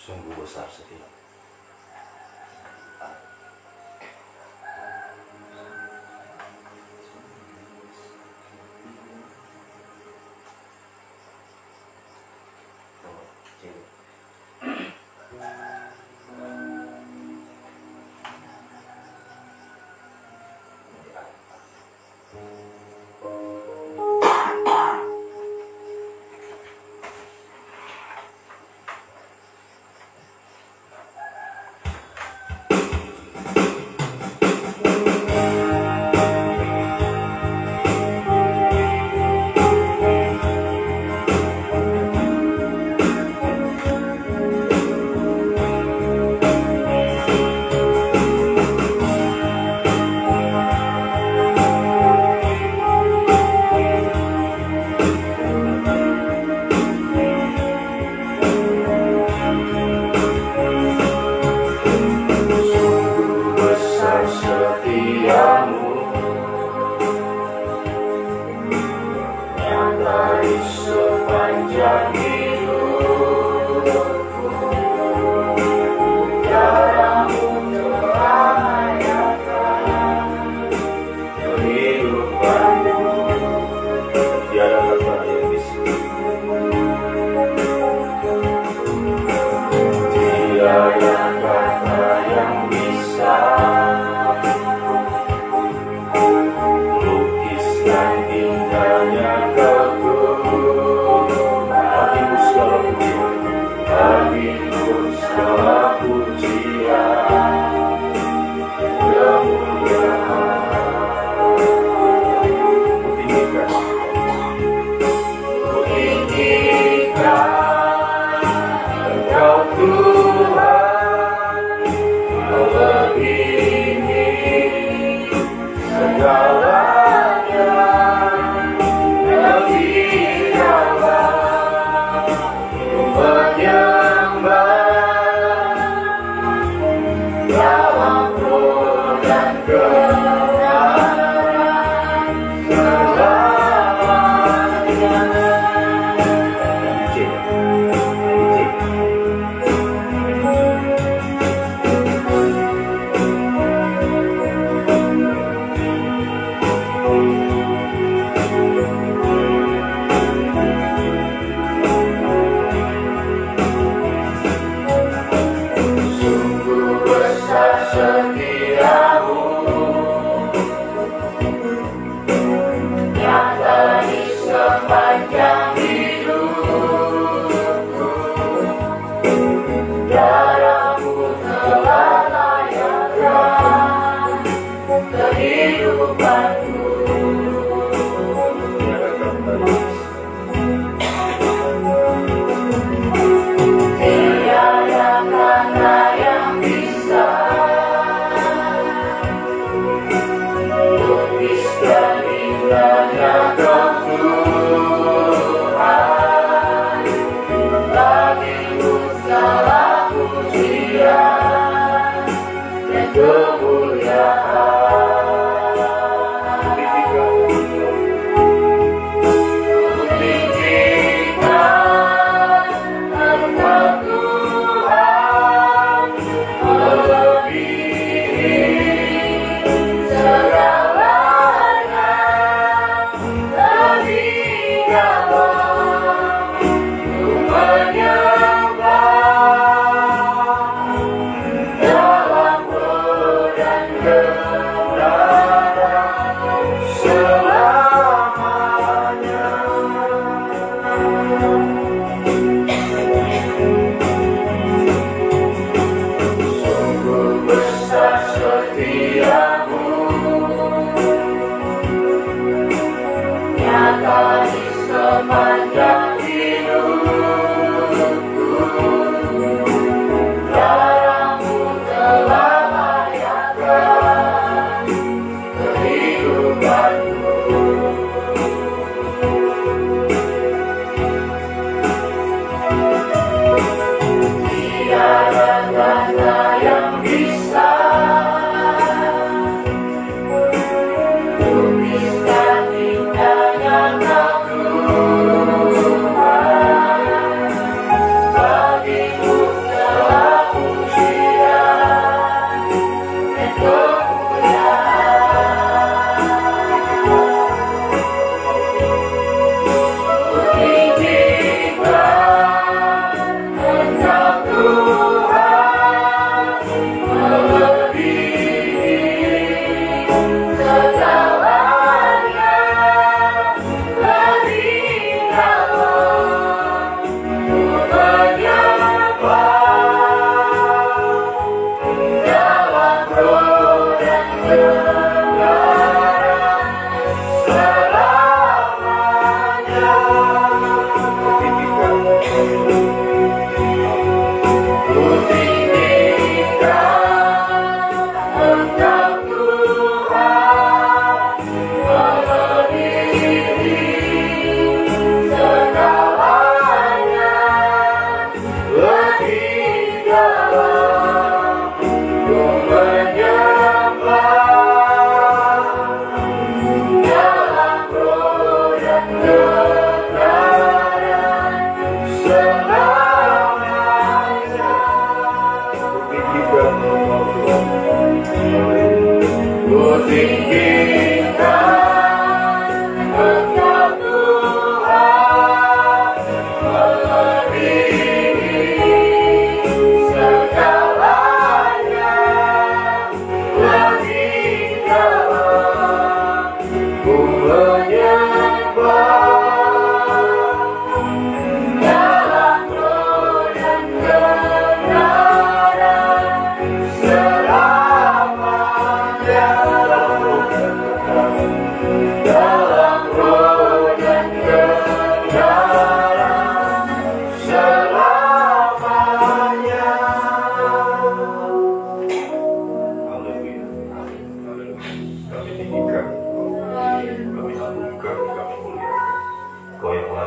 Sungguh besar setia. Lukiskan indahnya kau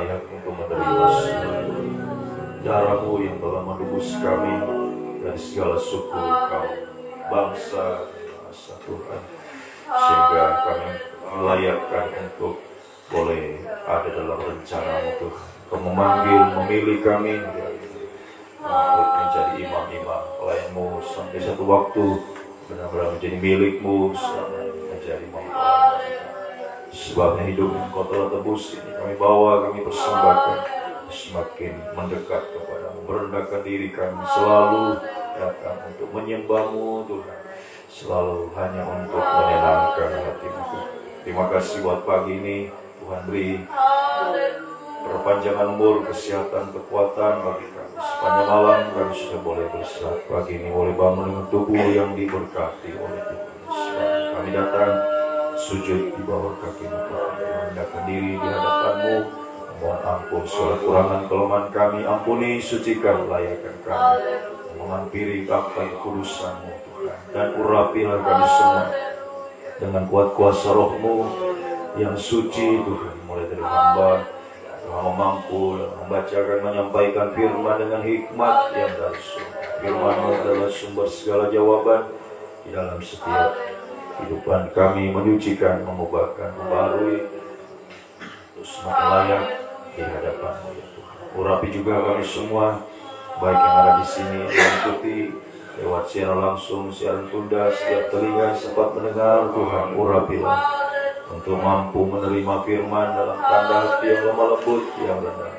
layak untuk menerima darah-Mu yang telah menebus kami dari segala suku, kaum, bangsa, bahasa Tuhan, sehingga kami melayakkan untuk boleh ada dalam rencana-Mu Tuhan. Kau memanggil, memilih kami untuk menjadi imam-imam pelayan-Mu sampai satu waktu benar-benar menjadi milik-Mu, menjadi mempelai. Sebabnya hidup yang Kau telah tebus ini kami bawa, kami persembahkan, semakin mendekat kepada-Mu, merendahkan diri kami, selalu datang untuk menyembah-Mu Tuhan, selalu hanya untuk menyenangkan hati-Mu Tuhan. Terima kasih buat pagi ini, Tuhan beri perpanjangan umur, kesehatan, kekuatan bagi kami. Sepanjang malam kami sudah boleh beristirahat, pagi ini boleh bangun dengan tubuh yang diberkati oleh Tuhan. Kami datang sujud di bawah kaki-Mu Tuhan, merendahkan diri di hadapan-Mu, mohon ampun segala kurangan kelemahan kami, ampuni, sucikan, layakan kami, mengampiri bakti kekudusan-Mu Tuhan, dan urapilah kami semua dengan kuat kuasa Roh-Mu yang suci Tuhan, mulai dari hamba mampu membacakan, menyampaikan firman dengan hikmat yang dari surga. Firman-Mu adalah sumber segala jawaban di dalam setiap kehidupan kami, menyucikan, mengubahkan, membarui, terus semakin layak di hadapan-Mu ya Tuhan. Urapi juga kami semua, baik yang ada di sini, mengikuti lewat siaran langsung, siaran tunda, setiap telinga sempat mendengar Tuhan, urapilah untuk mampu menerima firman dalam tanda hati yang lemah lembut, yang rendah,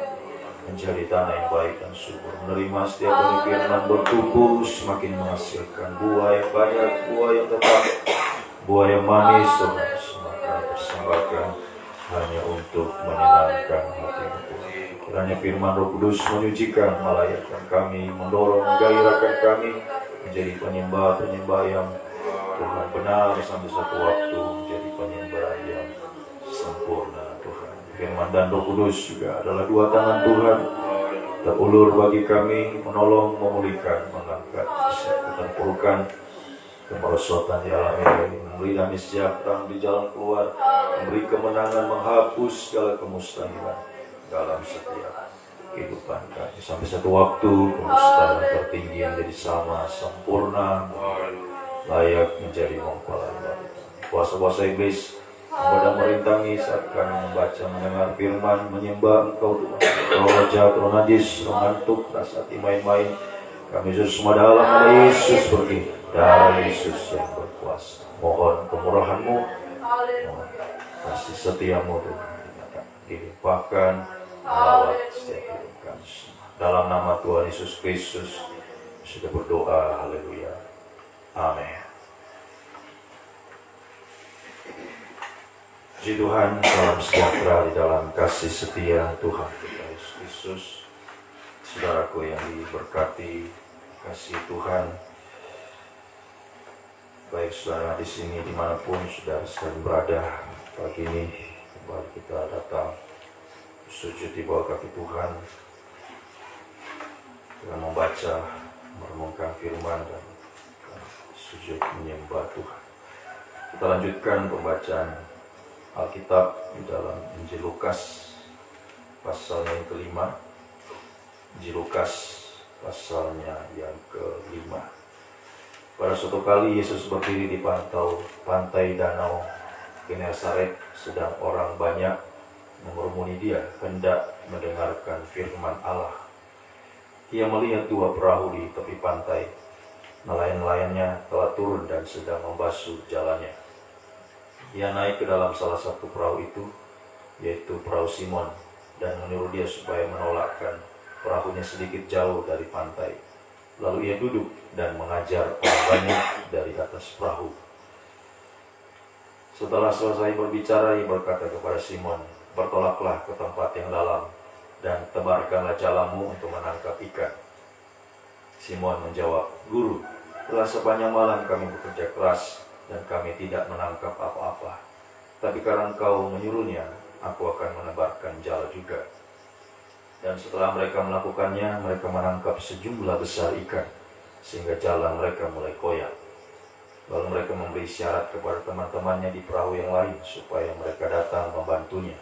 menjadi tanah yang baik dan subur, menerima setiap benih firman bertumbuh, semakin menghasilkan buah yang banyak, buah yang tetap, buah yang manis, Tuhan, semakin persembahkan hanya untuk menyenangkan hati-Mu Tuhan. Kiranya firman Roh Kudus menyucikan, melayakkan kami, mendorong, menggairahkan kami menjadi penyembah-penyembah yang Tuhan benar sampai satu waktu menjadi penyembah yang sempurna Tuhan. Firman dan Roh Kudus juga adalah dua tangan Tuhan, terulur bagi kami, menolong, memulihkan, mengangkat keterpurukan, kemerosotan di alam ini, memberi damai sejahtera di jalan keluar, memberi kemenangan, menghapus segala kemustahilan dalam setiap kehidupan kami. Sampai satu waktu kemustahilan tertinggi yang jadi sama, sempurna, layak menjadi mempelai wanita. Kuasa-kuasa iblis pada merintangi saat kami membaca, mendengar firman, menyembah Engkau Tuhan. Roh jahat, roh najis, roh ngantuk, rasa hati main-main, kami Yesus semua dalam nama Yesus pergi, darah Yesus yang berkuasa. Mohon kemurahan-Mu, mohon kasih setia-Mu Tuhan, dilimpahkan melawat setiap hidup kami semua. Dalam nama Tuhan Yesus Kristus sudah berdoa, haleluya, amin. Puji Tuhan, salam sejahtera di dalam kasih setia Tuhan kita Yesus Kristus. Saudaraku yang diberkati kasih Tuhan, baik saudara di sini dimanapun saudara sedang berada, pagi ini kembali kita datang sujud di bawah kaki Tuhan dengan membaca, merenungkan firman dan sujud menyembah Tuhan. Kita lanjutkan pembacaan Alkitab di dalam Injil Lukas pasalnya yang kelima. Injil Lukas pasalnya yang kelima. Pada suatu kali Yesus berdiri di pantai danau Genesaret, sedang orang banyak mengerumuni Dia hendak mendengarkan firman Allah. Ia melihat dua perahu di tepi pantai. Nelayan-nelayannya telah turun dan sedang membasuh jalannya. Ia naik ke dalam salah satu perahu itu, yaitu perahu Simon, dan menyuruh dia supaya menolakkan perahunya sedikit jauh dari pantai. Lalu ia duduk dan mengajar orang banyak dari atas perahu. Setelah selesai berbicara, ia berkata kepada Simon, "Bertolaklah ke tempat yang dalam dan tebarkanlah jalamu untuk menangkap ikan." Simon menjawab, "Guru, telah sepanjang malam kami bekerja keras dan kami tidak menangkap apa-apa. Tapi karena Engkau menyuruhnya, aku akan menebarkan jala juga." Dan setelah mereka melakukannya, mereka menangkap sejumlah besar ikan, sehingga jala mereka mulai koyak. Lalu mereka memberi syarat kepada teman-temannya di perahu yang lain, supaya mereka datang membantunya.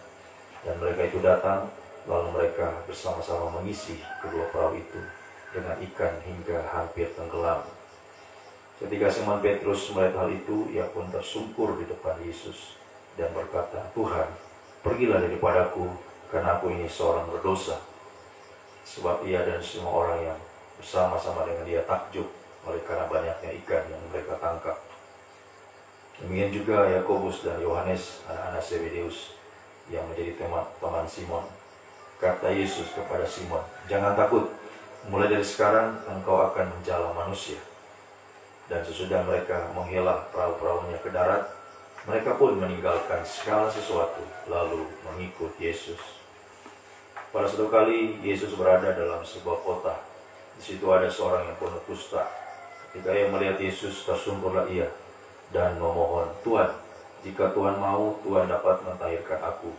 Dan mereka itu datang, Lalu mereka bersama-sama mengisi kedua perahu itu dengan ikan hingga hampir tenggelam. Ketika Simon Petrus melihat hal itu, ia pun tersungkur di depan Yesus dan berkata, "Tuhan, pergilah daripadaku, karena aku ini seorang berdosa." Sebab ia dan semua orang yang bersama-sama dengan dia takjub oleh karena banyaknya ikan yang mereka tangkap. Demikian juga Yakobus dan Yohanes, anak-anak Zebedeus, yang menjadi teman Simon. Kata Yesus kepada Simon, "Jangan takut, mulai dari sekarang engkau akan menjala manusia." Dan sesudah mereka menghela perahu-perahunya ke darat, mereka pun meninggalkan segala sesuatu, lalu mengikut Yesus. Pada suatu kali, Yesus berada dalam sebuah kota. Di situ ada seorang yang penuh kusta. Ketika ia melihat Yesus, tersungkurlah ia dan memohon, "Tuhan, jika Tuhan mau, Tuhan dapat mentahirkan aku."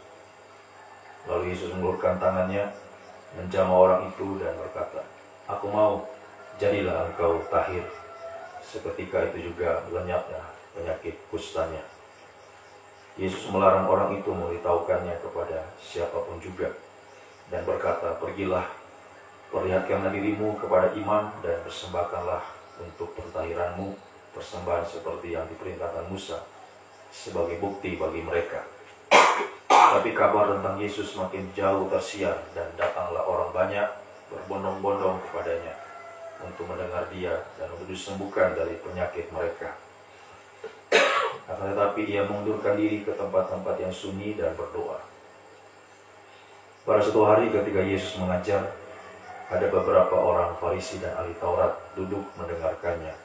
Lalu Yesus mengulurkan tangannya, menjamah orang itu dan berkata, "Aku mau, jadilah engkau tahir." Seketika itu juga lenyapnya penyakit kustanya. Yesus melarang orang itu memberitahukannya kepada siapapun juga, dan berkata, "Pergilah, perlihatkanlah dirimu kepada imam dan persembahkanlah untuk pentahiranmu persembahan seperti yang diperintahkan Musa sebagai bukti bagi mereka." Tapi kabar tentang Yesus makin jauh tersiar, dan datanglah orang banyak berbondong-bondong kepadanya untuk mendengar dia dan untuk disembuhkan dari penyakit mereka. Akan tetapi ia mengundurkan diri ke tempat-tempat yang sunyi dan berdoa. Pada suatu hari ketika Yesus mengajar, ada beberapa orang Farisi dan ahli Taurat duduk mendengarkannya.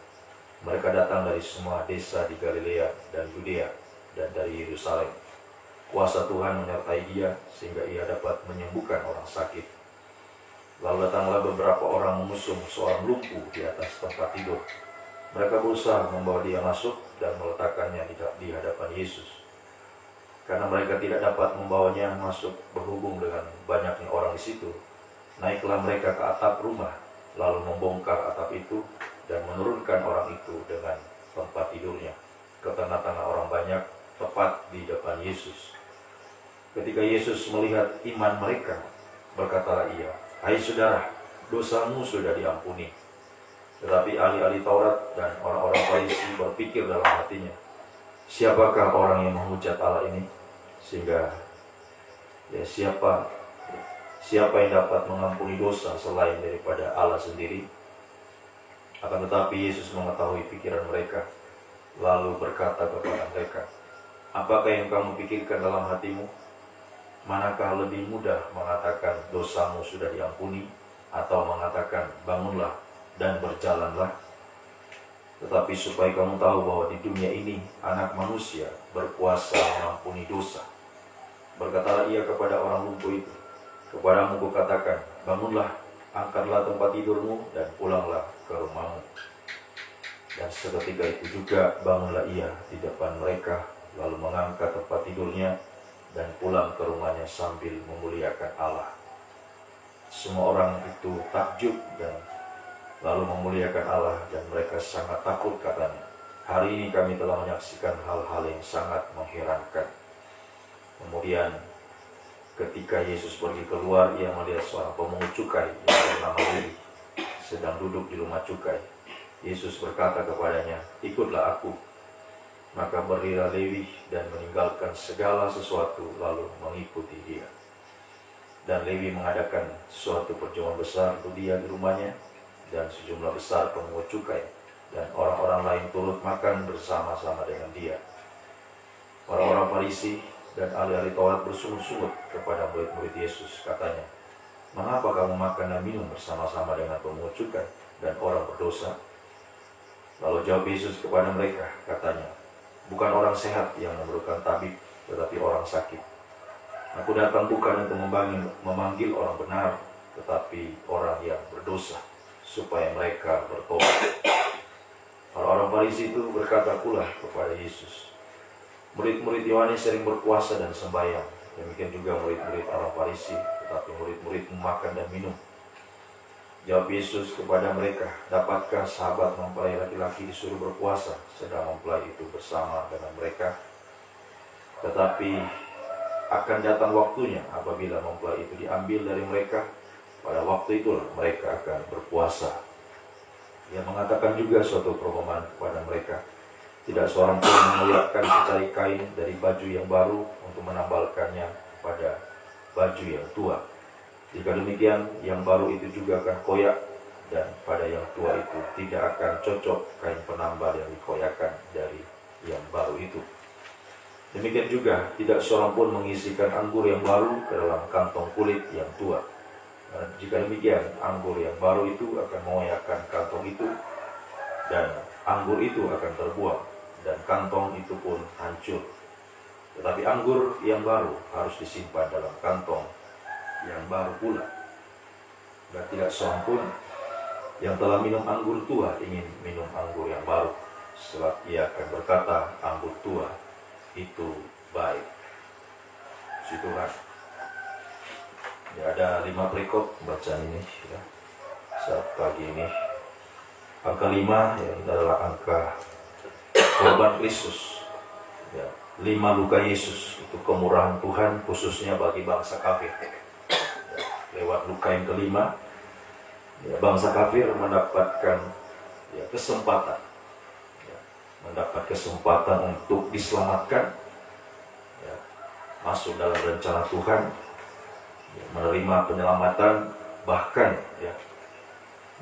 Mereka datang dari semua desa di Galilea dan Yudea dan dari Yerusalem. Kuasa Tuhan menyertai dia sehingga ia dapat menyembuhkan orang sakit. Lalu datanglah beberapa orang mengusung seorang lumpuh di atas tempat tidur. Mereka berusaha membawa dia masuk dan meletakkannya di hadapan Yesus. Karena mereka tidak dapat membawanya masuk berhubung dengan banyaknya orang di situ, naiklah mereka ke atap rumah, lalu membongkar atap itu dan menurunkan orang itu dengan tempat tidurnya ke tengah-tengah orang banyak, tepat di depan Yesus. Ketika Yesus melihat iman mereka, berkatalah ia, "Hai saudara, dosamu sudah diampuni." Tetapi ahli-ahli Taurat dan orang-orang Farisi berpikir dalam hatinya, "Siapakah orang yang menghujat Allah ini? Sehingga siapa yang dapat mengampuni dosa selain daripada Allah sendiri?" Akan tetapi Yesus mengetahui pikiran mereka, lalu berkata kepada mereka, "Apakah yang kamu pikirkan dalam hatimu? Manakah lebih mudah mengatakan dosamu sudah diampuni, atau mengatakan bangunlah dan berjalanlah? Tetapi supaya kamu tahu bahwa di dunia ini Anak Manusia berkuasa mengampuni dosa." Berkatalah ia kepada orang lumpuh itu, "Kepadamu kukatakan, bangunlah, angkatlah tempat tidurmu dan pulanglah ke rumahmu." Dan seketika itu juga bangunlah ia di depan mereka, lalu mengangkat tempat tidurnya dan pulang ke rumahnya sambil memuliakan Allah. Semua orang itu takjub dan lalu memuliakan Allah, dan mereka sangat takut, katanya, "Hari ini kami telah menyaksikan hal-hal yang sangat mengherankan." Kemudian ketika Yesus pergi keluar, ia melihat seorang pemungut cukai yang bernama Lewi sedang duduk di rumah cukai. Yesus berkata kepadanya, "Ikutlah aku." Maka berdirilah Lewi dan meninggalkan segala sesuatu lalu mengikuti dia. Dan Lewi mengadakan suatu perjamuan besar untuk dia di rumahnya, dan sejumlah besar pemungut cukai dan orang-orang lain turut makan bersama-sama dengan dia. Orang-orang Farisi dan ahli-ahli Taurat bersungut-sungut kepada murid-murid Yesus, katanya, "Mengapa kamu makan dan minum bersama-sama dengan pemungut cukai dan orang berdosa?" Lalu jawab Yesus kepada mereka, katanya, "Bukan orang sehat yang memerlukan tabib, tetapi orang sakit. Aku datang bukan untuk memanggil orang benar, tetapi orang yang berdosa, supaya mereka bertobat." Orang-orang Farisi itu berkata pula kepada Yesus, "Murid-murid Yohanes sering berpuasa dan sembahyang, demikian juga murid-murid orang Farisi, tetapi murid-murid makan dan minum." Jawab Yesus kepada mereka, "Dapatkah sahabat mempelai laki-laki disuruh berpuasa, sedang mempelai itu bersama dengan mereka? Tetapi akan datang waktunya apabila mempelai itu diambil dari mereka. Pada waktu itulah mereka akan berpuasa. Ia mengatakan juga suatu perumpamaan kepada mereka. Tidak seorang pun mengoyakkan secari kain dari baju yang baru untuk menambalkannya pada baju yang tua. Jika demikian, yang baru itu juga akan koyak, dan pada yang tua itu tidak akan cocok kain penambal yang dikoyakkan dari yang baru itu. Demikian juga, tidak seorang pun mengisikan anggur yang baru ke dalam kantong kulit yang tua. Jika demikian, anggur yang baru itu akan mengoyakkan kantong itu, dan anggur itu akan terbuang, dan kantong itu pun hancur. Tetapi anggur yang baru harus disimpan dalam kantong yang baru pula. Dan tidak seorang pun yang telah minum anggur tua ingin minum anggur yang baru, sebab ia akan berkata, anggur tua itu baik. Situran. Ya, ada 5 perikop bacaan ini ya, saat pagi ini. Angka 5 ya, adalah angka korban Kristus ya, 5 luka Yesus, itu kemurahan Tuhan khususnya bagi bangsa kafir ya, lewat luka yang kelima ya, bangsa kafir mendapatkan ya, kesempatan ya, mendapat kesempatan untuk diselamatkan ya, masuk dalam rencana Tuhan ya, menerima penyelamatan, bahkan ya,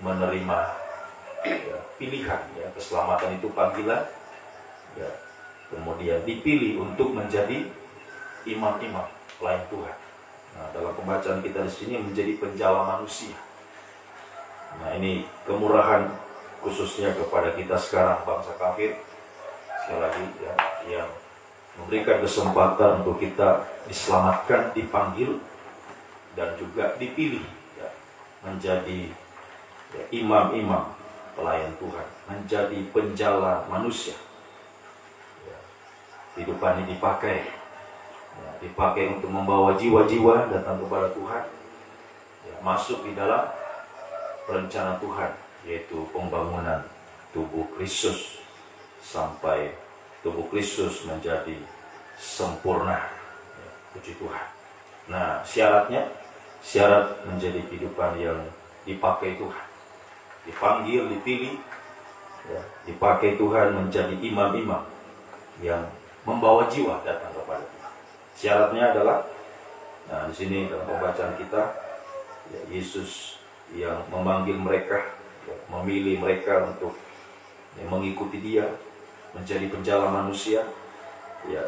menerima ya, pilihan ya, keselamatan itu panggilan ya, kemudian dipilih untuk menjadi imam-imam pelayan Tuhan. Nah, dalam pembacaan kita di sini menjadi penjala manusia. Nah, ini kemurahan khususnya kepada kita sekarang bangsa kafir, sekali lagi ya, yang memberikan kesempatan untuk kita diselamatkan, dipanggil, dan juga dipilih ya, menjadi ya, imam-imam pelayan Tuhan, menjadi penjala manusia ya, kehidupan ini dipakai ya, dipakai untuk membawa jiwa-jiwa datang kepada Tuhan ya, masuk di dalam rencana Tuhan, yaitu pembangunan tubuh Kristus sampai tubuh Kristus menjadi sempurna ya, puji Tuhan. Nah, syarat menjadi kehidupan yang dipakai Tuhan, dipanggil, dipilih ya, dipakai Tuhan menjadi imam-imam yang membawa jiwa datang kepada Tuhan. Syaratnya adalah, nah di sini dalam pembacaan kita ya, Yesus yang memanggil mereka ya, memilih mereka untuk ya, mengikuti Dia menjadi penjala manusia ya,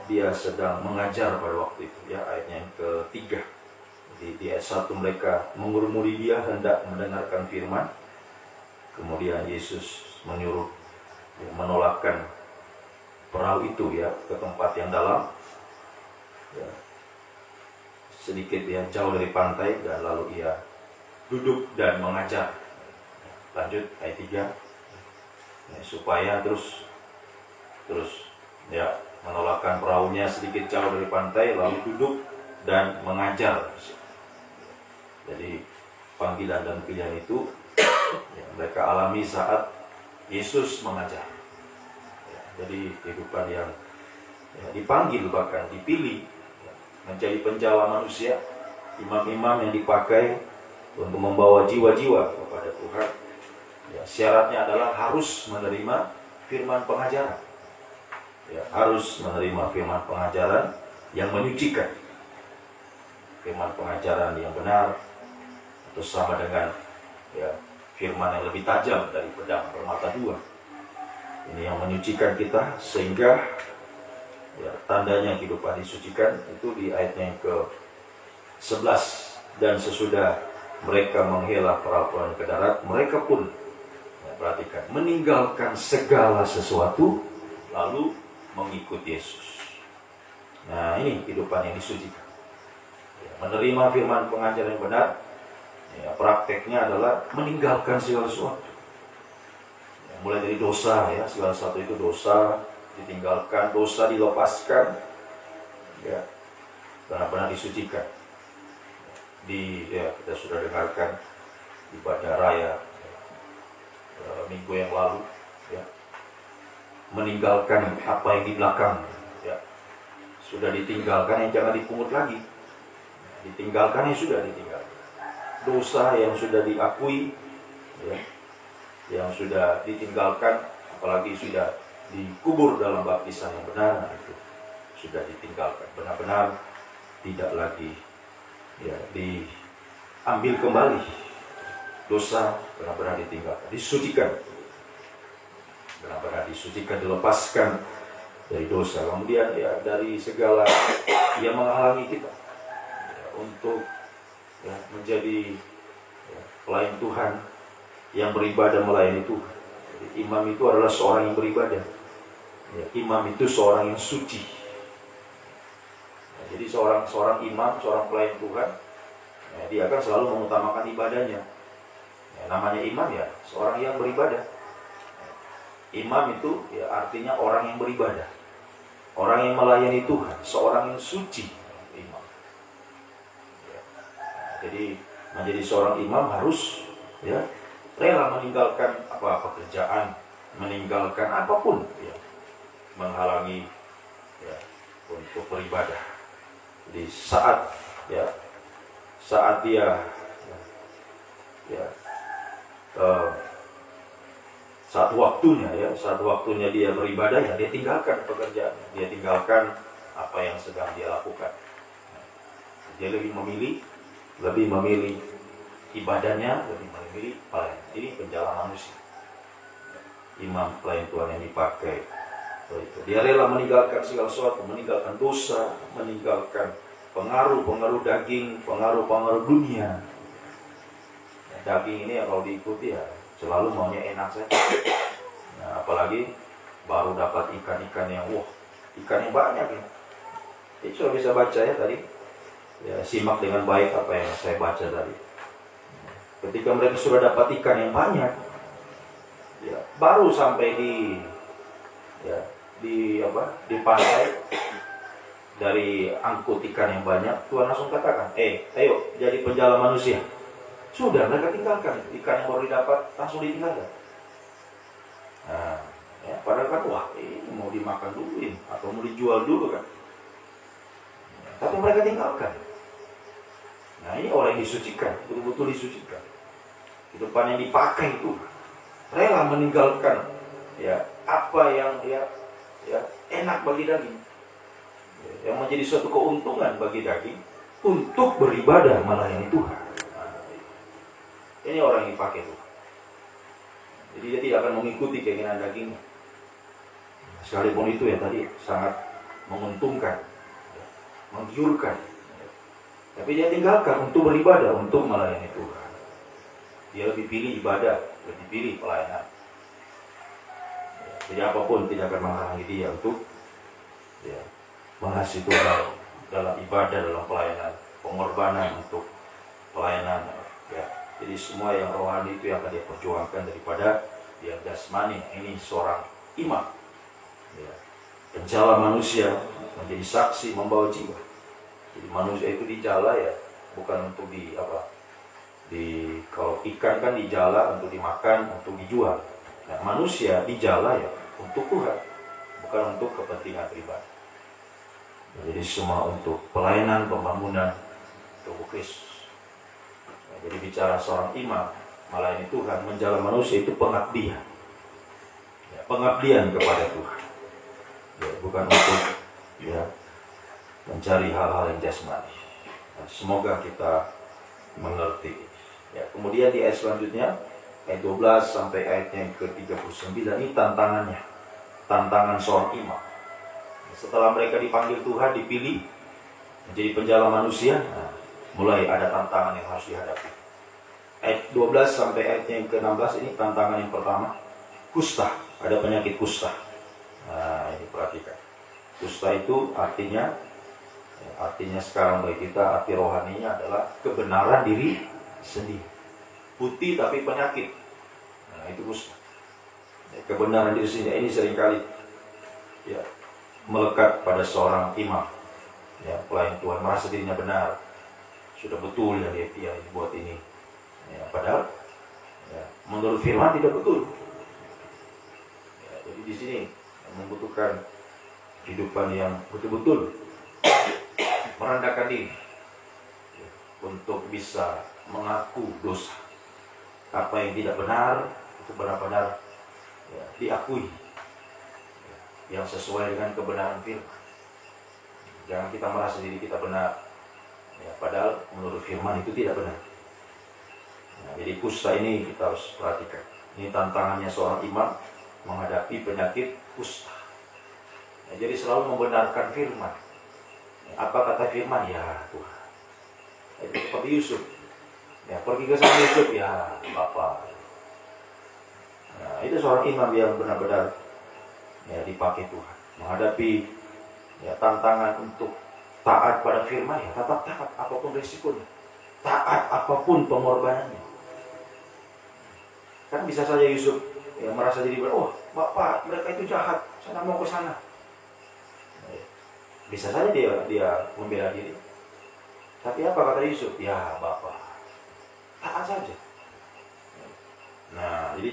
dia sedang mengajar pada waktu itu ya, ayatnya yang ketiga di ayat 1, mereka mengurumuri Dia hendak mendengarkan firman. Kemudian Yesus menyuruh ya, menolakkan perahu itu ya ke tempat yang dalam ya, sedikit ya jauh dari pantai, dan lalu Ia duduk dan mengajar. Lanjut ayat 3 ya, supaya terus ya menolakkan perahunya sedikit jauh dari pantai, lalu duduk dan mengajar. Jadi panggilan dan pilihan itu ya, mereka alami saat Yesus mengajar ya, jadi kehidupan yang ya, dipanggil, bahkan dipilih ya, menjadi penjala manusia, imam-imam yang dipakai untuk membawa jiwa-jiwa kepada Tuhan ya, syaratnya adalah harus menerima firman pengajaran ya, harus menerima firman pengajaran yang menyucikan, firman pengajaran yang benar, atau sama dengan ya, firman yang lebih tajam dari pedang bermata dua. Ini yang menyucikan kita, sehingga ya, tandanya kehidupan disucikan itu di ayatnya yang ke-11. Dan sesudah mereka menghela perahuan ke darat, mereka pun ya, perhatikan, meninggalkan segala sesuatu lalu mengikut Yesus. Nah, ini kehidupan yang disucikan ya, menerima firman pengajaran yang benar ya, prakteknya adalah meninggalkan segala sesuatu ya, mulai dari dosa ya, segala sesuatu itu dosa ditinggalkan, dosa dilepaskan ya, benar-benar disucikan. Ya, kita sudah dengarkan ibadah raya minggu yang lalu ya, meninggalkan apa yang di belakang ya, sudah ditinggalkan, yang jangan dipungut lagi. Ditinggalkan yang sudah ditinggalkan. Dosa yang sudah diakui, ya, yang sudah ditinggalkan, apalagi sudah dikubur dalam baptisan yang benar, itu sudah ditinggalkan. Benar-benar tidak lagi ya, diambil kembali. Dosa benar-benar ditinggalkan, disucikan. Benar-benar disucikan, dilepaskan dari dosa. Kemudian ya dari segala yang menghalangi kita ya, untuk ya, menjadi ya, pelayan Tuhan yang beribadah melayani Tuhan. Jadi, imam itu adalah seorang yang beribadah. Ya, imam itu seorang yang suci. Ya, jadi seorang imam, seorang pelayan Tuhan, ya, dia akan selalu mengutamakan ibadahnya. Ya, namanya imam ya seorang yang beribadah. Imam itu ya artinya orang yang beribadah, orang yang melayani Tuhan, seorang yang suci. Imam. Ya. Jadi menjadi seorang imam harus ya rela meninggalkan pekerjaan, meninggalkan apapun ya, menghalangi ya, untuk beribadah. Jadi saat dia saat waktunya dia beribadah ya dia tinggalkan pekerjaan, dia tinggalkan apa yang sedang dia lakukan. Dia lebih memilih ibadahnya, lebih memilih pelayan. Ini penjala manusia. Imam pelayan Tuhan yang dipakai itu. Dia rela meninggalkan segala sesuatu, meninggalkan dosa, meninggalkan pengaruh daging, pengaruh dunia. Daging ini kalau diikuti ya selalu maunya enak saja. Nah, apalagi baru dapat ikan-ikan yang ikan yang banyak ya. Jadi sudah bisa baca ya tadi. Ya, simak dengan baik apa yang saya baca tadi. Ketika mereka sudah dapat ikan yang banyak, ya, baru sampai di pantai dari angkut ikan yang banyak, Tuhan langsung katakan, ayo jadi penjala manusia. Sudah mereka tinggalkan ikan yang baru didapat, langsung ditinggalkan. Nah, ya, padahal kan ini mau dimakan dulu ini, atau mau dijual dulu kan. Tapi mereka tinggalkan. Nah ini orang yang disucikan, betul-betul disucikan. Kehidupan yang dipakai itu rela meninggalkan ya apa yang enak bagi daging, yang menjadi suatu keuntungan bagi daging untuk beribadah melayani Tuhan. Ini orang yang dipakai Tuhan. Jadi dia tidak akan mengikuti keinginan dagingnya. Sekalipun itu ya tadi sangat menguntungkan, menggiurkan. Tapi dia tinggalkan untuk beribadah, untuk melayani Tuhan. Dia lebih pilih ibadah, lebih pilih pelayanan. Jadi apapun tidak akan menghalangi dia untuk mengasihi Tuhan dalam ibadah, dalam pelayanan, pengorbanan untuk pelayanan. Ya. Jadi semua yang rohani itu yang akan dia perjuangkan daripada yang jasmani. Ini seorang imam, ya. Penjala manusia, menjadi saksi, membawa jiwa. Jadi manusia itu dijala ya, bukan untuk kalau ikan kan dijala untuk dimakan, untuk dijual. Nah, manusia dijala ya untuk Tuhan, bukan untuk kepentingan pribadi. Jadi semua untuk pelayanan, pembangunan tubuh Kristus. Jadi bicara seorang imam melayani Tuhan, menjala manusia itu pengabdian, ya, pengabdian kepada Tuhan, ya, bukan untuk mencari hal-hal yang jasmani. Nah, semoga kita mengerti. Ya, kemudian di ayat selanjutnya, ayat 12 sampai ayatnya ke-39 ini tantangan seorang imam. Setelah mereka dipanggil Tuhan, dipilih menjadi penjala manusia, nah, mulai ada tantangan yang harus dihadapi. Ayat 12 sampai ayatnya yang ke-16 ini tantangan yang pertama, kusta. Ada penyakit kusta. Nah, ini perhatikan. Kusta itu artinya sekarang bagi kita arti rohaninya adalah kebenaran diri sendiri. Putih tapi penyakit. Nah, itu kusta. Kebenaran diri sendiri ini seringkali ya melekat pada seorang imam. Ya, pelayan Tuhan merasa dirinya benar. Sudah betul yang dia buat ini. Ya, padahal ya, menurut firman tidak betul. Ya, jadi di sini membutuhkan kehidupan yang betul-betul merendahkan diri untuk bisa mengaku dosa. Apa yang tidak benar itu benar-benar diakui, yang sesuai dengan kebenaran firman. Jangan kita merasa diri kita benar, padahal menurut firman itu tidak benar. Jadi kusta ini kita harus perhatikan. Ini tantangannya seorang imam menghadapi penyakit kusta. Jadi selalu membenarkan firman. Apa kata firman? Ya Tuhan. Itu seperti Yusuf. Pergi ke sana Yusuf, ya Bapak. Itu seorang imam yang benar-benar dipakai Tuhan. Menghadapi tantangan untuk taat pada firman, tetap taat apapun resikonya. Taat apapun pengorbanannya. Kan bisa saja Yusuf merasa diri Bapak, mereka itu jahat, saya mau ke sana. Bisa saja dia membela diri. Tapi apa kata Yusuf? Ya Bapak, taat saja. Nah, jadi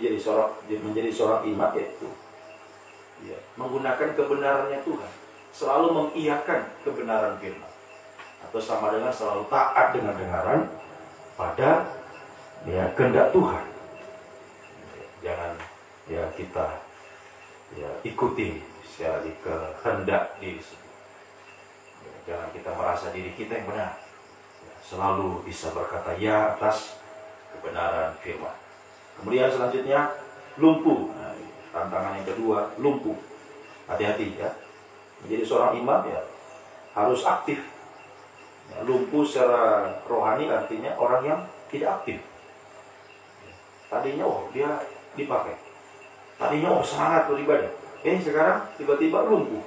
menjadi seorang imam itu menggunakan kebenarannya Tuhan, selalu mengiyakan kebenaran firman, atau sama dengan selalu taat dengan kebenaran pada kehendak Tuhan. Jangan kita ikuti sekali kehendak diri sendiri. Jangan kita merasa diri kita yang benar. Selalu bisa berkata ya atas kebenaran firman. Kemudian selanjutnya lumpuh. Tantangan yang kedua, lumpuh. Hati-hati ya. Menjadi seorang imam harus aktif. Lumpuh secara rohani artinya orang yang tidak aktif. Tadinya dia dipakai. Tadinya semangat beribadah. Sekarang tiba-tiba lumpuh.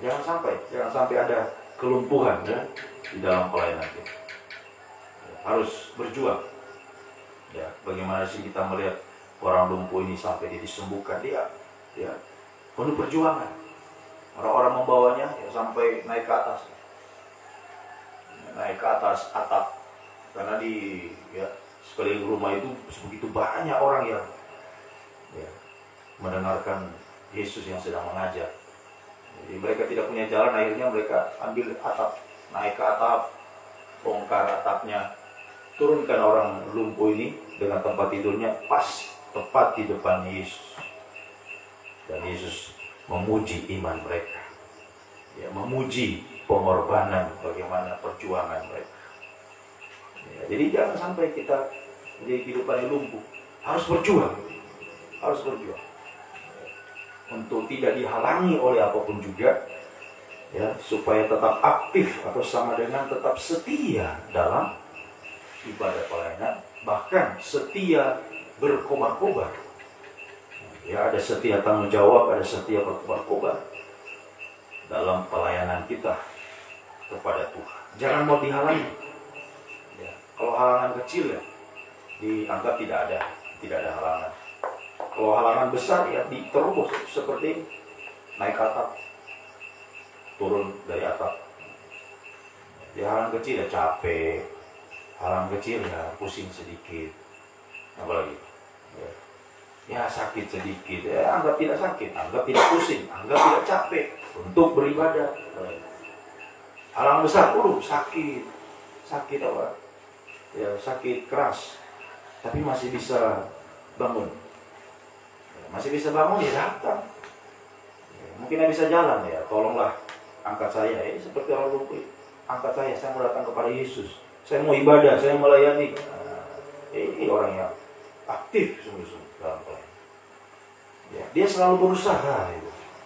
Jangan sampai ada kelumpuhan di dalam pelayanan kita. Harus berjuang. Bagaimana sih kita melihat orang lumpuh ini sampai dia disembuhkan, dia penuh perjuangan. Orang-orang membawanya sampai naik ke atas atap, karena di sekeliling rumah itu begitu banyak orang yang mendengarkan Yesus yang sedang mengajar. Jadi mereka tidak punya jalan, akhirnya mereka ambil atap, naik ke atap, bongkar atapnya, turunkan orang lumpuh ini dengan tempat tidurnya tepat di depan Yesus. Dan Yesus memuji iman mereka, memuji pengorbanan, bagaimana perjuangan mereka. Jadi jangan sampai kita menjadi kehidupan yang lumpuh. Harus berjuang, untuk tidak dihalangi oleh apapun juga, supaya tetap aktif atau sama dengan tetap setia dalam ibadah pelayanan, bahkan setia berkobar-kobar. Ada setia tanggung jawab, ada setia berkobar-kobar dalam pelayanan kita kepada Tuhan. Jangan mau dihalangi. Kalau halangan kecil dianggap tidak ada halangan. Kalau halangan besar diterobos, seperti naik atap, turun dari atap. Halangan kecil capek, halangan kecil pusing sedikit, apalagi sakit sedikit, anggap tidak sakit, anggap tidak pusing, anggap tidak capek untuk beribadah. Halangan besar, sakit apa? Sakit keras, tapi masih bisa bangun. Masih bisa bangun datang. Mungkin bisa jalan tolonglah angkat saya. Seperti orang lumpuh, angkat saya mau datang kepada Yesus. Saya mau ibadah, saya melayani. Ini orang yang aktif sungguh-sungguh dalam pelayanan. Dia selalu berusaha,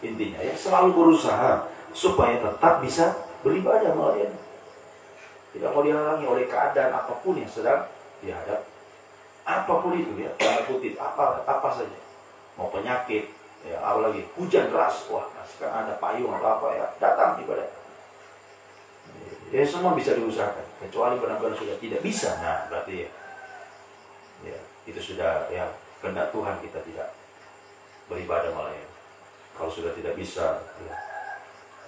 intinya selalu berusaha supaya tetap bisa beribadah melayani. Tidak mau dihalangi oleh keadaan apapun yang sedang dihadapi. Apapun itu tanda kutip, apa saja. Mau penyakit, apalagi hujan deras, sekarang ada payung atau apa datang ibadah. Semua bisa diusahakan, kecuali benar-benar sudah tidak bisa. Nah, berarti itu sudah kehendak Tuhan kita tidak beribadah melayani. Kalau sudah tidak bisa,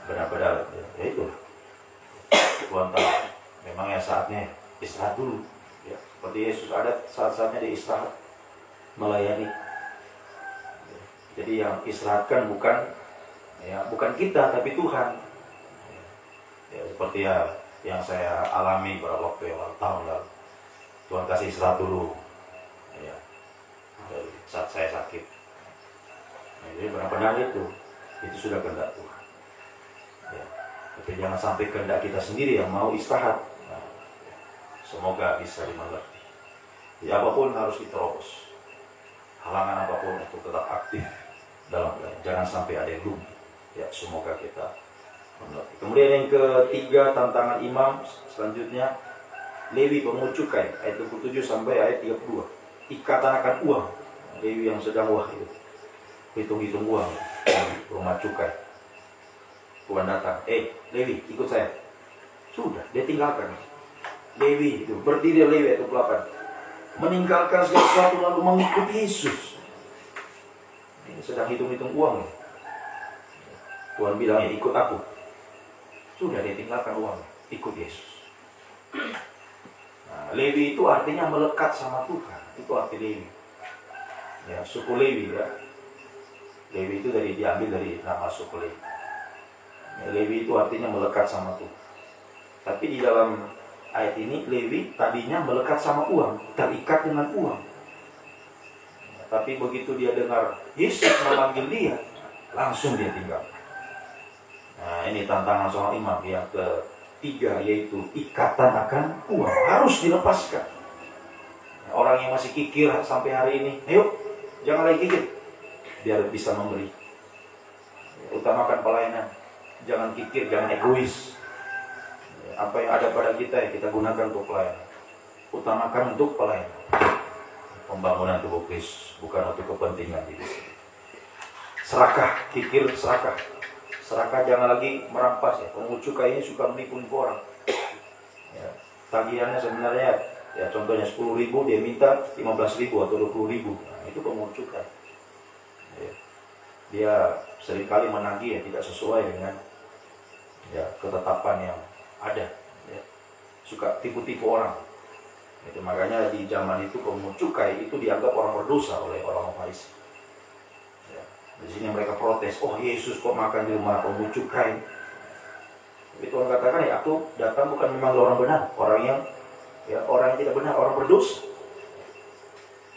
benar-benar itu Tuhan tahu. Memang saatnya istirahat dulu. Seperti Yesus ada saat-saatnya dia istirahat melayani. Jadi yang istirahatkan bukan Ya, bukan kita tapi Tuhan. Ya, seperti yang saya alami beberapa waktu yang lalu, tahun lalu. Tuhan kasih istirahat dulu. Ya, dari saat saya sakit. Ya, jadi benar-benar itu sudah kehendak Tuhan. Ya, tapi jangan sampai kehendak kita sendiri yang mau istirahat. Nah, semoga bisa dimengerti. Ya, apapun harus diterobos. Halangan apapun untuk tetap aktif dalam belajar. Jangan sampai ada yang lumpuh. Ya, semoga kita mengerti. Kemudian yang ketiga, tantangan imam selanjutnya, Lewi pemungut cukai, ayat 27 sampai ayat 32. Ikatan akan uang. Lewi yang sedang itu hitung-hitung uang di rumah cukai. Tuhan datang, Lewi ikut saya. Sudah, dia tinggalkan. Lewi itu berdiri, Lewi ayat 28. Meninggalkan segala sesuatu lalu mengikuti Yesus. Ini sedang hitung-hitung uang. Tuhan bilang, ikut aku. Sudah, dia tinggalkan uang, ikut Yesus. Nah, Lewi itu artinya melekat sama Tuhan. Itu arti Lewi. Ya, suku Lewi ya. Lewi itu diambil dari nama suku Lewi. Ya, Lewi itu artinya melekat sama Tuhan. Tapi di dalam ayat ini Lewi tadinya melekat sama uang, terikat dengan uang. Ya, tapi begitu dia dengar Yesus memanggil dia, langsung dia tinggal. Nah, ini tantangan seorang imam yang ketiga, yaitu ikatan akan uang harus dilepaskan. Orang yang masih kikir sampai hari ini, ayo jangan lagi kikir, biar bisa memberi. Utamakan pelayanan, jangan kikir, jangan egois. Apa yang ada pada kita ya kita gunakan untuk pelayanan. Utamakan untuk pelayanan, pembangunan tubuh Kristus, bukan untuk kepentingan diri. Serakah, kikir, serakah. Serakah, jangan lagi merampas ya. Pemungut cukai ini suka menipu orang. Ya, tagihannya sebenarnya ya contohnya 10.000, dia minta 15.000 atau 20.000. Nah, itu pemungut cukai. Ya, dia seringkali menagih ya tidak sesuai dengan ya ketetapan yang ada. Ya, suka tipu-tipu orang. Itu makanya di zaman itu pemungut cukai itu dianggap orang berdosa oleh orang Farisi. Di sini mereka protes, Yesus kok makan di rumah pemungut cukai. Tapi Tuhan katakan, ya aku datang bukan memanggil orang benar, orang yang tidak benar, orang berdosa.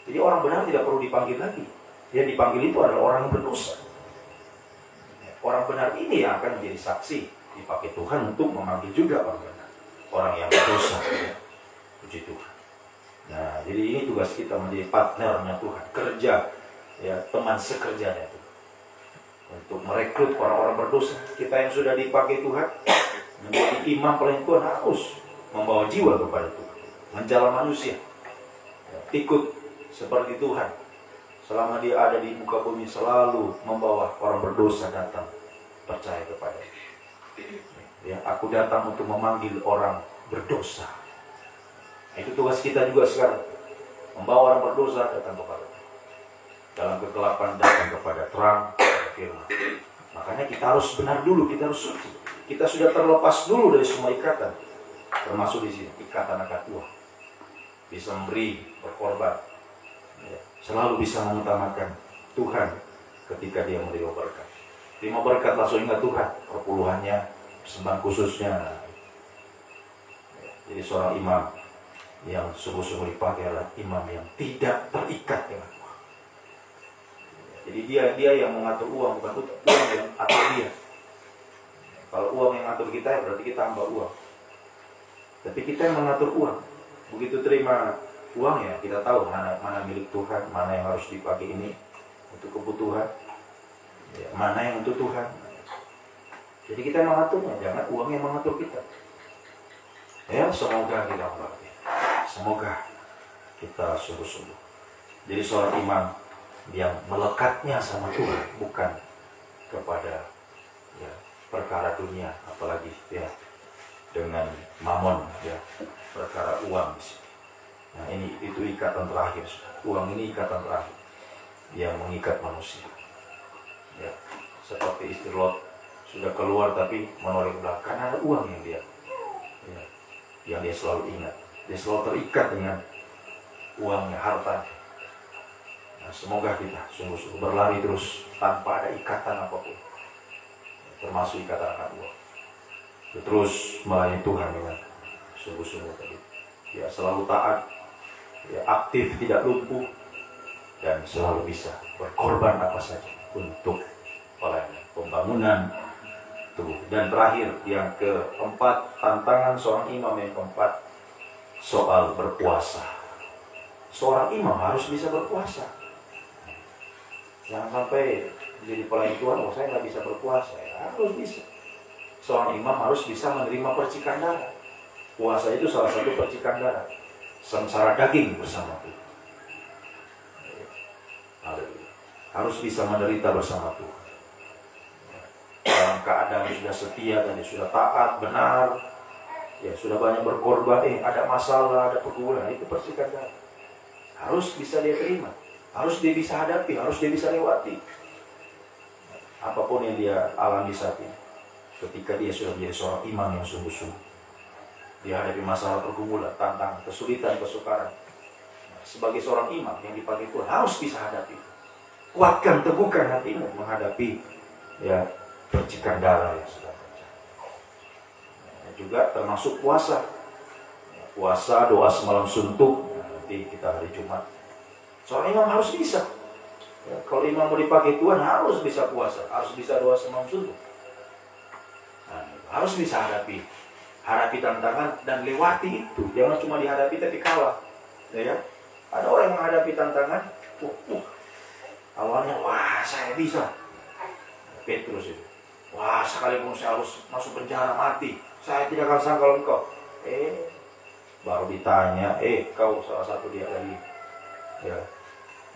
Jadi orang benar tidak perlu dipanggil lagi. Yang dipanggil itu adalah orang yang berdosa. Orang benar ini yang akan menjadi saksi, dipakai Tuhan untuk memanggil juga orang benar, orang yang berdosa. Ya. Puji Tuhan. Nah, jadi ini tugas kita menjadi partnernya Tuhan, kerja, ya teman sekerjanya Tuhan. Untuk merekrut orang-orang berdosa. Kita yang sudah dipakai Tuhan menjadi imam pelayan Tuhan harus membawa jiwa kepada Tuhan, menjala manusia ikut seperti Tuhan. Selama dia ada di muka bumi selalu membawa orang berdosa datang percaya kepada dia. Ya, aku datang untuk memanggil orang berdosa. Itu tugas kita juga sekarang, membawa orang berdosa datang kepada Tuhan. Dalam kegelapan datang kepada terang firman. Makanya kita harus benar dulu, kita harus suci. Kita sudah terlepas dulu dari semua ikatan, termasuk di sini ikatan akan Tuhan. Bisa memberi, berkorban, ya, selalu bisa mengutamakan Tuhan ketika dia menerima berkat. Terima berkat langsung ingat Tuhan, perpuluhannya, persembahan khususnya. Ya, jadi seorang imam yang sungguh-sungguh dipakai adalah imam yang tidak terikat dengan Tuhan. Jadi dia yang mengatur uang, bukan uang yang atur dia. Kalau uang yang atur kita, berarti kita hamba uang. Tapi kita yang mengatur uang. Begitu terima uang ya, kita tahu mana milik Tuhan, mana yang harus dipakai ini untuk kebutuhan, ya, mana yang untuk Tuhan. Jadi kita yang mengaturnya, jangan uang yang mengatur kita. Ya, semoga kita mengerti. Semoga kita sungguh-sungguh. Jadi seorang imam yang melekatnya sama Tuhan, bukan kepada ya, perkara dunia, apalagi ya dengan mamon, ya perkara uang. Nah, itu ikatan terakhir. Uang ini ikatan terakhir yang mengikat manusia. Ya, seperti istri Lot sudah keluar tapi menoleh belakang karena ada uang yang dia selalu ingat. Dia selalu terikat dengan uangnya, harta. Nah, semoga kita sungguh-sungguh berlari terus tanpa ada ikatan apapun. termasuk ikatan anak buah. Terus melayani Tuhan dengan sungguh-sungguh tadi. Ya, selalu taat, ya, aktif, tidak lumpuh, dan selalu bisa berkorban apa saja untuk pembangunan tubuh. Dan terakhir, yang keempat, tantangan seorang imam yang keempat, soal berpuasa. Seorang imam harus bisa berpuasa. Jangan sampai jadi pelayan Tuhan, oh saya nggak bisa berpuasa. Ya, harus bisa. Seorang imam harus bisa menerima percikan darah. Puasa itu salah satu percikan darah. Sengsara daging bersama Tuhan. Harus bisa menderita bersama Tuhan. Dalam keadaan sudah setia dan sudah taat, benar, ya sudah banyak berkorban, ada masalah, ada pergumulan, itu percikan darah. Harus bisa dia terima, harus dia bisa hadapi, harus dia bisa lewati. Apapun yang dia alami saat ini, ketika dia sudah menjadi seorang imam yang sungguh-sungguh, dia hadapi masalah pergumulan, tantangan, kesulitan, kesukaran. Sebagai seorang imam yang dipakai Tuhan, harus bisa hadapi. Kuatkan, teguhkan hatimu menghadapi ya percikan darah yang sudah terjadi. Juga termasuk puasa. Puasa, doa semalam suntuk, nanti kita hari Jumat. Seorang imam harus bisa. Ya, kalau imam mau dipakai Tuhan harus bisa puasa, harus bisa doa semalam suntuk. Nah, harus bisa hadapi tantangan dan lewati itu. Jangan cuma dihadapi tapi kalah. Ya, ada orang yang menghadapi tantangan, awalnya wah saya bisa. Petrus itu, wah sekalipun saya harus masuk penjara mati, saya tidak akan sangkal engkau. Baru ditanya, kau salah satu dia dari ya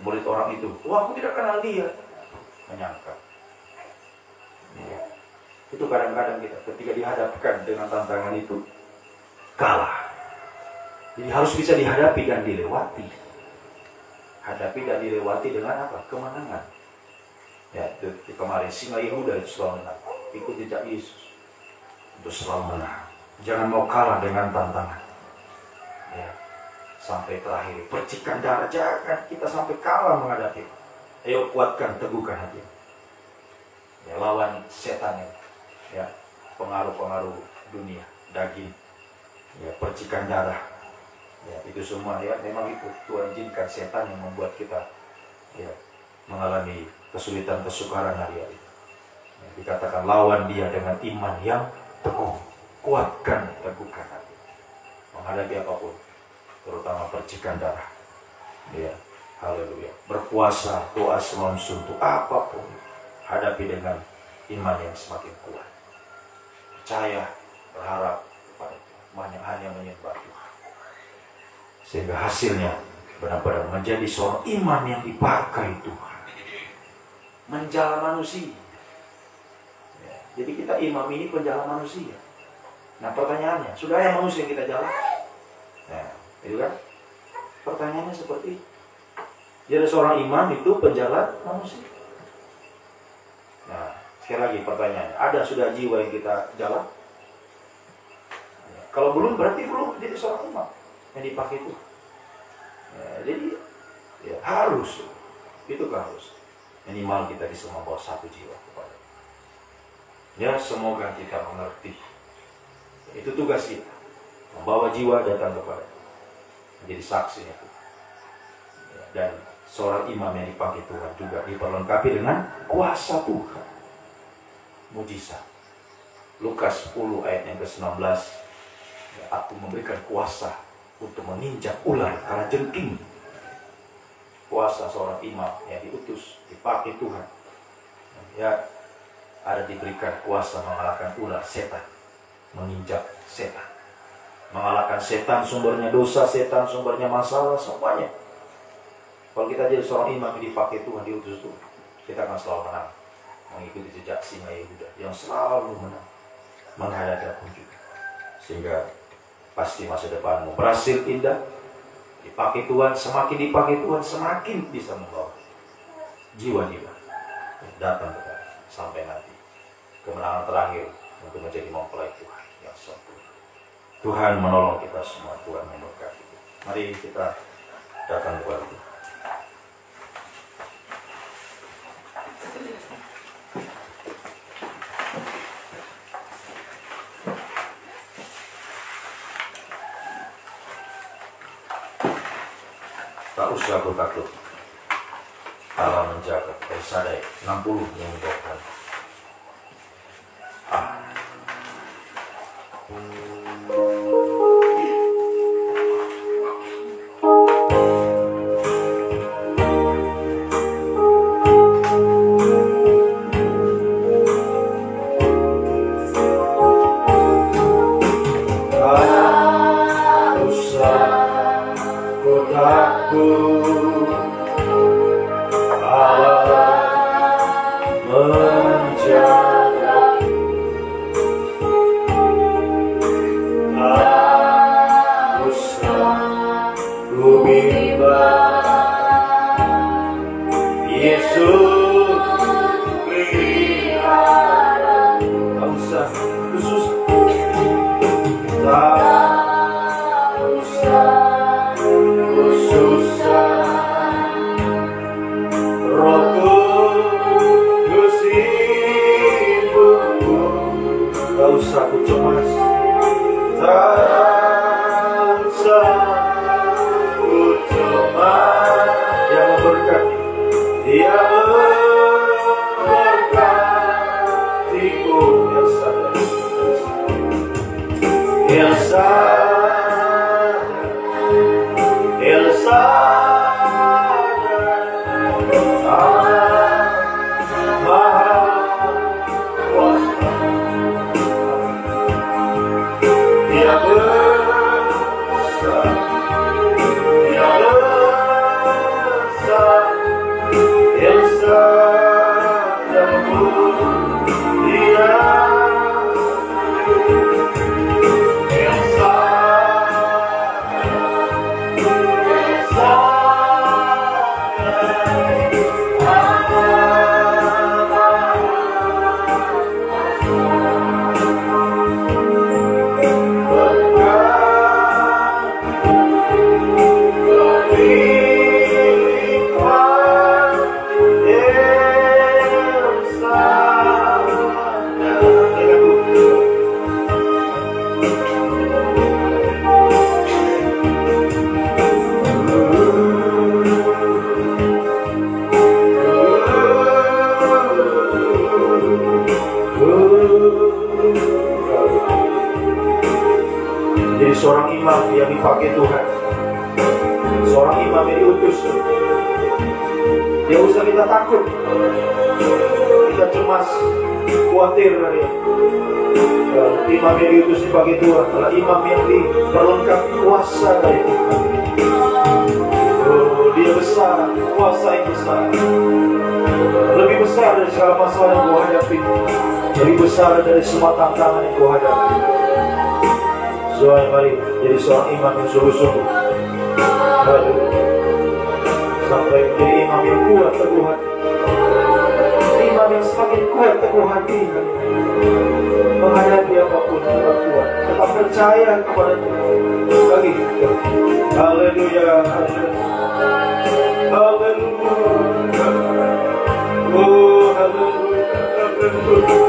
murid orang itu. Wah aku tidak kenal dia. Menyangka. Ya. Itu kadang-kadang kita ketika dihadapkan dengan tantangan itu kalah. Jadi harus bisa dihadapi dan dilewati. Hadapi dan dilewati dengan apa? Kemenangan. Ya, itu kemarin singa Yehuda itu selalu menang. Ikut jejak Yesus untuk selalu menang. Jangan mau kalah dengan tantangan. Ya, sampai terakhir percikan darah, jangan kita sampai kalah menghadapi. Ayo kuatkan, teguhkan hati. Ya, lawan setan ini. Ya, pengaruh-pengaruh dunia, daging, ya, percikan darah, ya, itu semua ya memang itu Tuhan izinkan setan yang membuat kita ya mengalami kesulitan kesukaran hari-hari. Ya, dikatakan lawan dia dengan iman yang teguh, kuatkan, teguhkan hati menghadapi apapun, terutama percikan darah. Ya, haleluya. Berpuasa, doa semalam suntuk, apapun hadapi dengan iman yang semakin kuat. Percaya, berharap kepada Tuhan, hanya menyembah Tuhan. Sehingga hasilnya benar-benar menjadi seorang iman yang dipakai Tuhan. Menjala manusia. Ya, jadi kita imam ini penjala manusia. Nah pertanyaannya, sudah yang manusia yang kita jalan? Nah, itu kan? Pertanyaannya seperti itu. Jadi seorang imam itu penjala manusia. Nah, sekali lagi pertanyaannya, ada sudah jiwa yang kita jalan? Ya, kalau belum berarti belum jadi seorang imam yang dipakai itu. Ya, jadi ya, harus, itu harus. Minimal kita bisa membawa satu jiwa kepada. Ya semoga kita mengerti. Itu tugas kita, membawa jiwa datang kepada, menjadi saksinya Tuhan. Ya, dan seorang imam yang dipakai Tuhan juga diperlengkapi dengan kuasa Tuhan. Mujizat. Lukas 10 ayat yang ke-19. Ya, aku memberikan kuasa untuk menginjak ular karena jengking. Kuasa seorang imam yang diutus, dipakai Tuhan. Ya, ada diberikan kuasa mengalahkan ular, setan, menginjak setan, mengalahkan setan sumbernya dosa, setan sumbernya masalah, semuanya. Kalau kita jadi seorang imam yang dipakai Tuhan, diutus Tuhan, kita akan selalu menang, mengikuti jejak singa Yehuda yang selalu menang, menghadapi apapun juga, sehingga pasti masa depanmu berhasil indah. Dipakai Tuhan, semakin dipakai Tuhan, semakin bisa membawa jiwa-jiwa datang kepada sampai nanti kemenangan terakhir untuk menjadi mempelai Tuhan yang sempurna. Tuhan menolong kita semua, Tuhan memberkati. Mari kita datang kepada Tuhan. Tak usah aku takut, Allah menjaga. Yesaya 60 mengucapkan. Seorang imam yang dipakai Tuhan, seorang imam yang diutus, dia usah kita takut, kita cemas, khawatir dari imam yang diutus dipakai Tuhan adalah imam yang diperlengkapi kuasa dari Tuhan. Dia besar, kuasa yang besar, lebih besar dari segala masalah yang kau hadapi, lebih besar dari semua tantangan yang kau hadapi. Soalnya mari jadi seorang imam yang sungguh-sungguh, sampai menjadi imam yang kuat teguh hati, imam yang semakin kuat teguh hati, menghadapi apapun tetap kuat, tetap percaya kepada Tuhan. Lagi, haleluya, haleluya, oh haleluya, haleluya.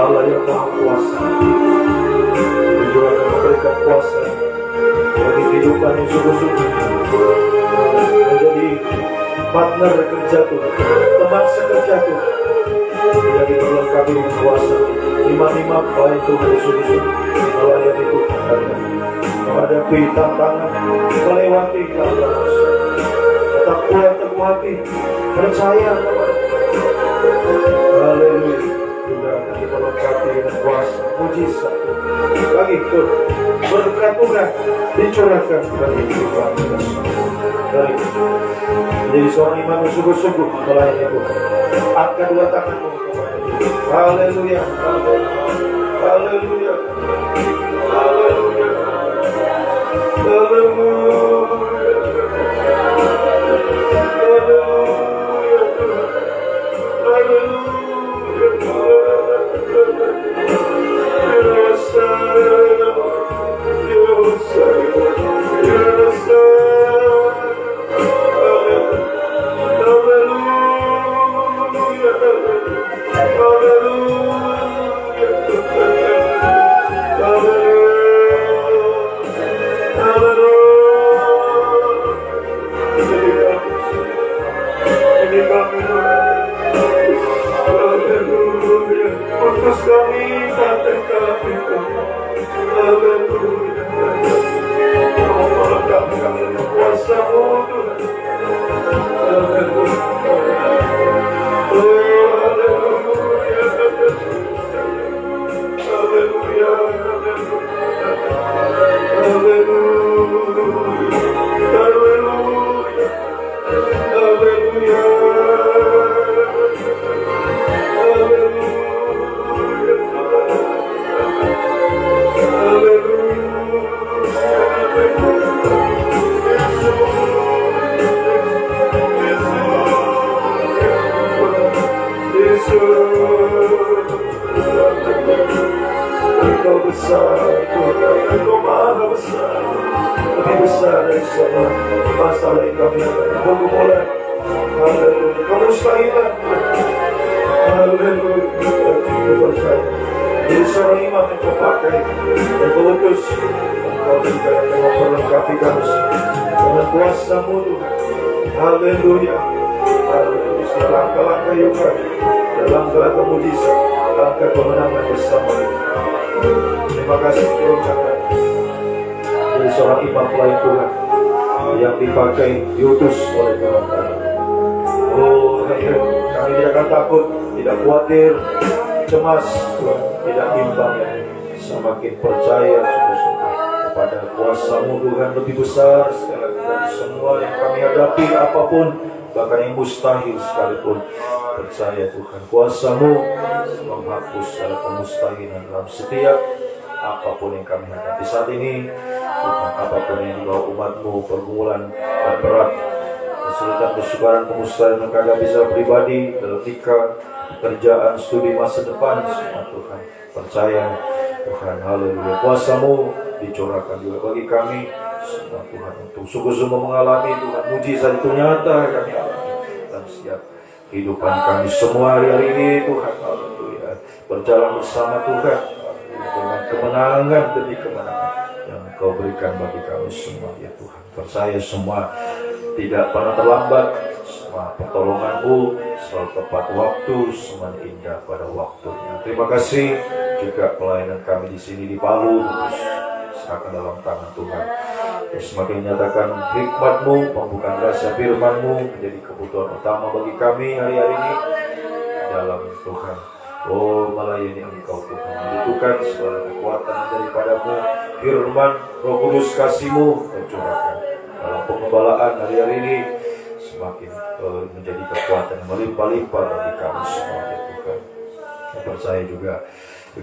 Allah yang Maha Kuasa, Dia akan memberikan kuasa bagi kehidupan yang sungguh-sungguh, menjadi partner kerja Tuhan, teman sekerja Tuhan, menjadi melengkapi dengan kuasa, lima-lima baik Tuhan yang sungguh-sungguh, melayani Tuhan, menghadapi tantangan, melewati tantangan, tetap kuat, teguh hati, percaya kepada Tuhan. Haleluya. Juga akan diperlengkapi dengan kuasa, mujizat Tuhan. Lagi tuh berkat Tuhan dicurahkan bagi kita dari menjadi seorang imam yang sungguh-sungguh melayani Tuhan. Angkat dua tanganmu. Haleluya, haleluya, haleluya, Engkau besar, Tuhan, Engkau maha besar, lebih besar dari semua masalah yang kami hadapi. Pergumulan, haleluya, kemustahilan, haleluya, Engkau percaya. Jadi seorang imam yang kau pakai, yang kau utus, Engkau juga yang memperlengkapi kami dengan kuasa-Mu, Tuhan. Haleluya, haleluya. Langkah-langkah Yukat, langkah-langkah mujizat, langkah kemenangan bersama kita. Terima kasih Tuhan. Jadi seorang imam pelayan Tuhan yang dipakai, diutus oleh Tuhan. Oh, kami tidak akan takut, tidak khawatir, cemas, Tuhan, tidak bimbang, ya. Semakin percaya sungguh-sungguh kepada kuasa-Mu, Tuhan, lebih besar sekali lagi dari semua yang kami hadapi, apapun, bahkan yang mustahil sekalipun. Percaya Tuhan, kuasa-Mu menghapus segala kemustahilan dalam setiap apapun yang kami hadapi saat ini. Tuhan, apapun yang dibawa umat-Mu, pergumulan dan berat, kesulitan, kesukaran, kemustahilan yang kami hadapi secara pribadi, dalam nikah, pekerjaan, studi masa depan, semua Tuhan, percaya Tuhan, haleluya, kuasa-Mu dicurahkan juga bagi kami semua Tuhan, untuk sungguh-sungguh mengalami Tuhan mujizat itu nyata kami alami dalam setiap kehidupan kami semua hari-hari ini Tuhan, haleluya, berjalan bersama Tuhan dengan kemenangan demi kemenangan yang Engkau berikan bagi kami semua, ya Tuhan. Percaya semua tidak pernah terlambat, semua pertolongan-Mu selalu tepat waktu, semuanya indah pada waktunya. Terima kasih juga pelayanan kami di sini di Palu, terus serahkan dalam tangan Tuhan. Terus semakin menyatakan hikmat-Mu, pembukaan rahasia firman-Mu menjadi kebutuhan utama bagi kami hari-hari ini dalam Tuhan. Oh, melayani Engkau Tuhan, membutuhkan segala kekuatan daripada-Mu, firman, Roh Kudus, kasih-Mu tercurahkan dalam pengembalaan hari-hari ini, semakin menjadi kekuatan yang melimpah-limpah bagi kami semua, ya Tuhan. Saya percaya juga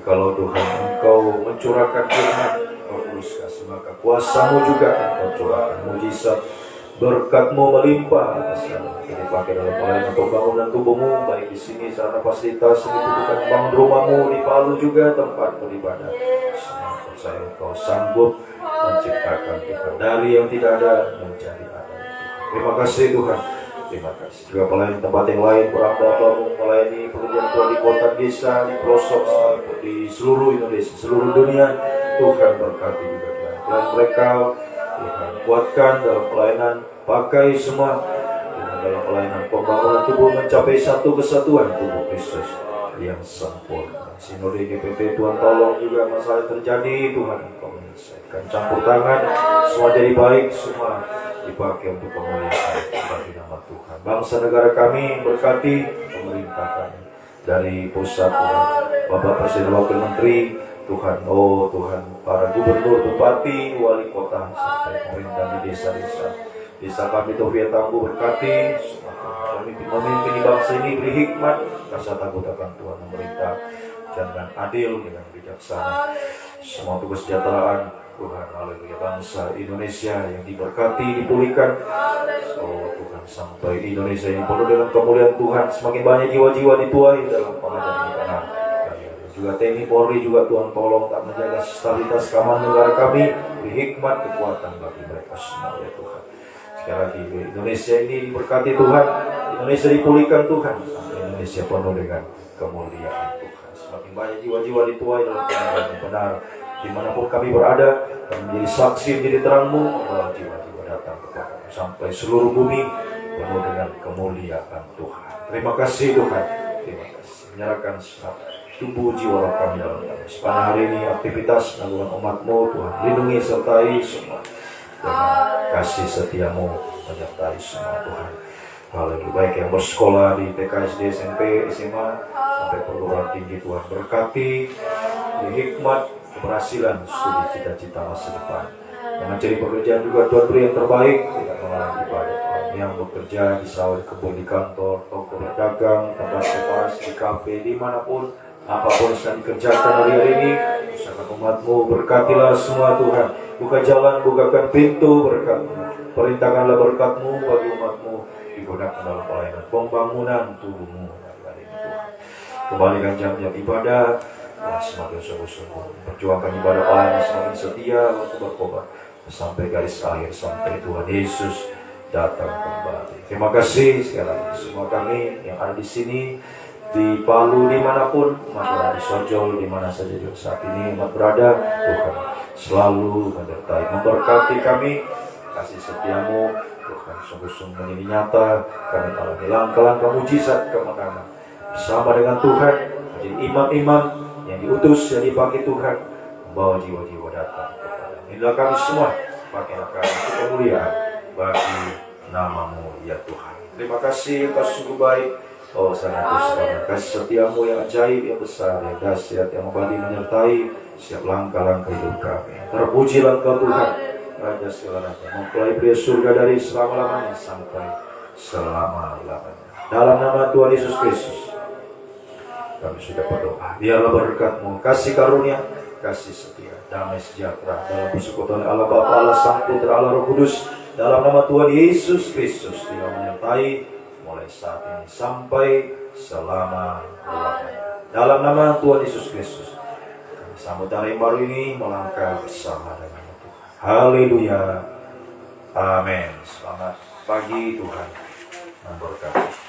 kalau Tuhan Engkau mencurahkan firman, Roh Kudus kasih, maka kuasa-Mu juga Engkau curahkan mujizat, berkat-Mu melimpah, dipakai dalam pelayanan pembangunan tubuh-Mu, baik di sini sarana fasilitas yang dibutuhkan, bangun rumah-Mu di Palu juga tempat beribadah. Semua percaya Engkau sanggup menciptakan Tuhan dari yang tidak ada menjadi ada. Terima kasih Tuhan. Terima kasih juga pelayanan tempat yang lain, Bapa-Mu melayani pekerjaan Tuhan di kota, desa, di pelosok, di seluruh Indonesia, seluruh dunia. Tuhan berkati juga pelayan mereka, Tuhan kuatkan dalam pelayanan, pakai semua dalam pelayanan pembangunan tubuh mencapai satu kesatuan tubuh Kristus yang sempurna. Sinode GPT Tuhan tolong juga masalah yang terjadi, Tuhan Engkau menyelesaikan, campur tangan, semua jadi baik, semua dipakai untuk pemulihan bagi nama Tuhan. Bangsa negara kami berkati pemerintah kami dari pusat, Tuhan, Bapak Presiden Wakil Menteri, Tuhan, oh Tuhan, para gubernur, bupati, wali kota, sampai pemerintah di desa-desa. Desa kami Taufiat Tangguh berkati, memimpin di bangsa ini beri hikmat, rasa takut akan Tuhan, memerintah dengan adil, dengan bijaksana. Semua tugas kesejahteraan Tuhan, haleluya, bangsa Indonesia yang diberkati, dipulihkan. Oh Tuhan, sampai Indonesia ini penuh dengan kemuliaan Tuhan, semakin banyak jiwa-jiwa dituai dalam pengajaran tanah. Juga TNI Polri juga Tuhan tolong tak menjaga stabilitas keamanan negara kami, beri hikmat, kekuatan bagi mereka semua ya Tuhan. Sekali lagi Indonesia ini diberkati Tuhan, Indonesia dipulihkan Tuhan, sampai Indonesia penuh dengan kemuliaan Tuhan. Semakin banyak jiwa-jiwa dituai dalam kebenaran yang benar, dimanapun kami berada, kami menjadi saksi, menjadi terang-Mu, bahwa jiwa-jiwa datang kepada Mu, sampai seluruh bumi penuh dengan kemuliaan Tuhan. Terima kasih Tuhan, terima kasih. Menyerahkan tubuh jiwa roh kami dalam kami. Sepanjang hari ini aktivitas penanggungan umat-Mu Tuhan, lindungi sertai semua dengan kasih setia-Mu, menyertai semua Tuhan. Haleluya. Baik yang bersekolah di TK, SD, SMP, SMA sampai perguruan tinggi, Tuhan berkati, beri hikmat, keberhasilan studi cita-cita masa depan. Dengan cari pekerjaan juga Tuhan beri yang terbaik, tidak melalui ibadah Tuhan. Yang bekerja di sawah, kebun, di kantor, toko berdagang, tempat separasi, di kafe, dimanapun, apapun sedang dikerjakan hari ini, usahakan umat-Mu, berkatilah semua Tuhan. Buka jalan, bukakan pintu berkat-Mu. Perintahkanlah berkat-Mu bagi umat-Mu, digunakan dalam pelayanan pembangunan tubuh-Mu hari ini Tuhan. Kembalikan jam-jam ibadah, dan semakin sungguh-sungguh perjuangkan ibadah pelayanan semakin setia, waktu berkobar sampai garis akhir, sampai Tuhan Yesus datang kembali. Terima kasih sekali lagi semua kami yang ada di sini, di Palu, dimanapun umat berada, di Sojol, dimana saja juga saat ini umat berada, Tuhan selalu menyertai, memberkati kami, kasih setia-Mu Tuhan sungguh-sungguh menjadi nyata, kami alami langkah-langkah mujizat kemenangan bersama dengan Tuhan, menjadi imam-imam yang diutus, yang dipakai Tuhan, membawa jiwa-jiwa datang kepada inilah kami semua, pakailah kami untuk kemuliaan bagi nama-Mu ya Tuhan. Terima kasih atas sungguh baik, oh sangat besar, kasih setia-Mu yang ajaib, yang besar, yang dahsyat, yang abadi menyertai setiap langkah-langkah hidup kami. Terpujilah Engkau Tuhan, Raja segala raja, mempelai pria surga dari selama-lamanya sampai selama-lamanya. Dalam nama Tuhan Yesus Kristus kami sudah berdoa. Biarlah berkat-Mu, kasih karunia, kasih setia, damai sejahtera dalam persekutuan Allah Bapa, Allah Sang Putra, Allah Roh Kudus, dalam nama Tuhan Yesus Kristus tidak menyertai mulai saat ini sampai selama-lamanya. Dalam nama Tuhan Yesus Kristus kami sambut hari baru ini, melangkah bersama dengan Tuhan. Haleluya. Amin. Selamat pagi, Tuhan memberkati.